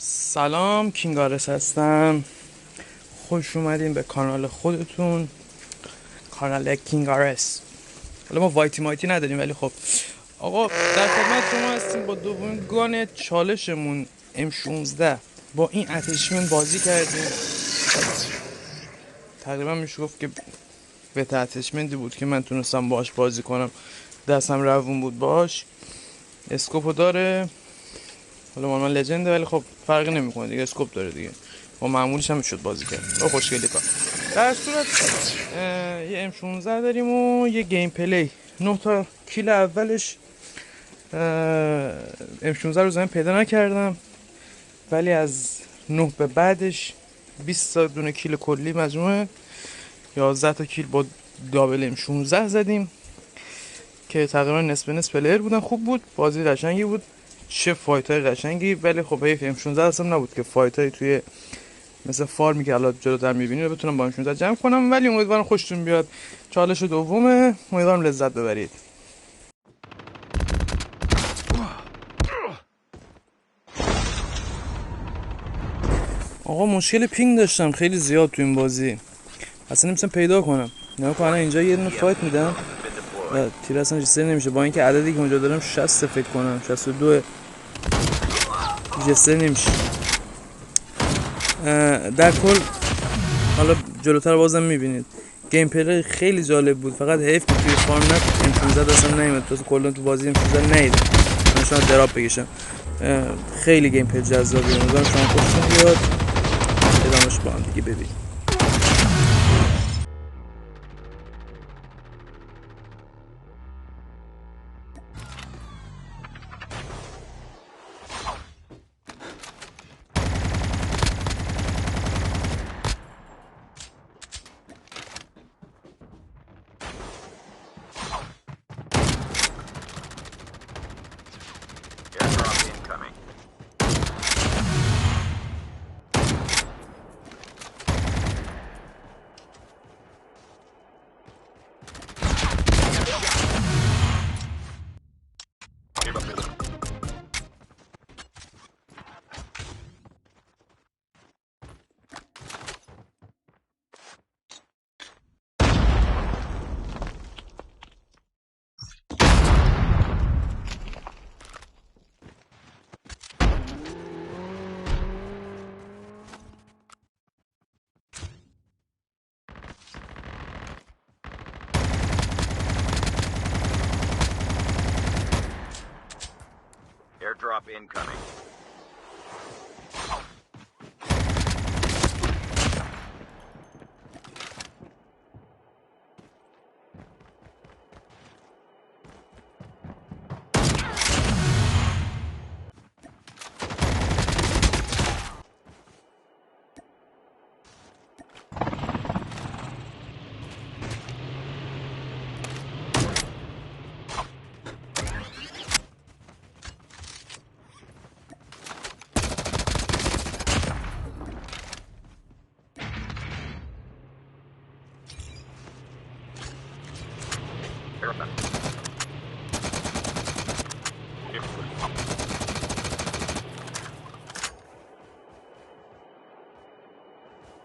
سلام، کینگارس هستم. خوش اومدین به کانال خودتون، کانال کینگارس. حالا ما وایتی مایتی نداریم ولی خب آقا در خدمت شما هستیم با دومین گان چالشمون M16. با این اتشمن بازی کردیم. تقریبا میشه گفت که به اتشمنتی بود که من تونستم باش بازی کنم، دستم روون بود باش. اسکوپو داره، حالا من لجنده ولی خب فرقی نمیکنه دیگه، اسکوپ داره دیگه، با معمولش هم شد بازی کرد. او خوشگلی کار. در صورت یه ام 16 داریم و یه گیم پلی. 9 تا کیل اولش ام 16 رو زمین پیدا نکردم، ولی از 9 به بعدش 20 تا دونه کیل کلی مجموعه 11 تا کیل با دابل ام 16 زدیم که تقریبا نصف نصف پلیر بودن. خوب بود، بازی قشنگی بود، چه فایت های قشنگی. ولی خب حیف ام 16 اصلا نبود که فایت های توی مثل فارمی که الان جلوتر میبینی رو بتونم با ام 16 جمع کنم. ولی امیدوارم خوشتون بیاد. چالش دومه، امیدوارم لذت ببرید. آقا مشکل پینگ داشتم خیلی زیاد تو این بازی، اصلا نمیتونم پیدا کنم. نگاه کن اینجا یه دونه فایت میدم و تیر اصلا جستر نمیشه، با اینکه عددی که اونجا دارم 60 فکر کنم 62 جستر نمیشه. در کل حالا جلوتر بازم میبینید گیم پلی خیلی جالب بود. فقط حیف که توی فارم ام 16 اصلا نیومد، تو کلا تو بازی ام 16 نیدم. من شاید دراب بکشم. خیلی گیم پلی جذابیه، امیدوارم شما خوشتون بیاد. ادامهش با هم دیگه ببینید. Airdrop incoming.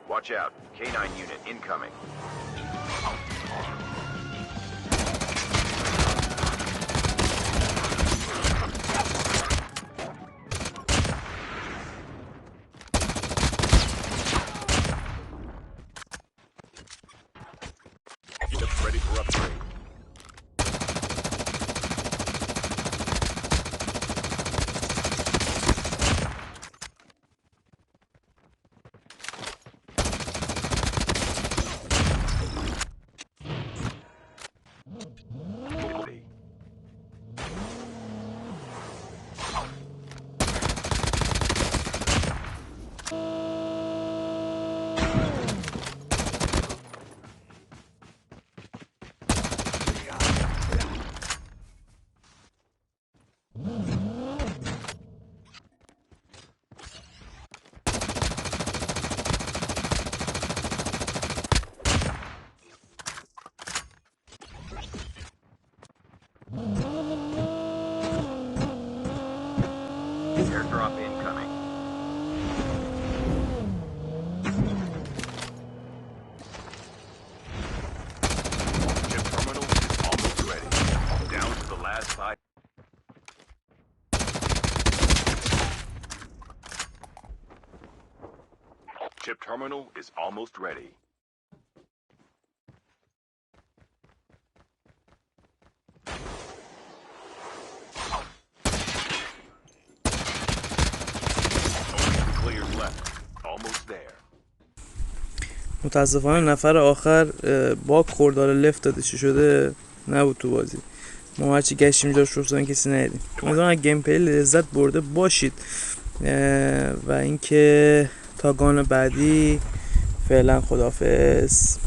Watch out. K9 unit incoming. Units ready for upgrade. Chip terminal is almost ready. Only players left. Almost there. متاسفانه نفر آخر باگ خورد، داره لفت داده چی شده نبود تو بازی. ما هرچی گشتیم جاش رفتن کسی ندیدیم. امیدوارم از گیم پلی لذت برده باشید و اینکه تا گان بعدی فعلا خداحافظ.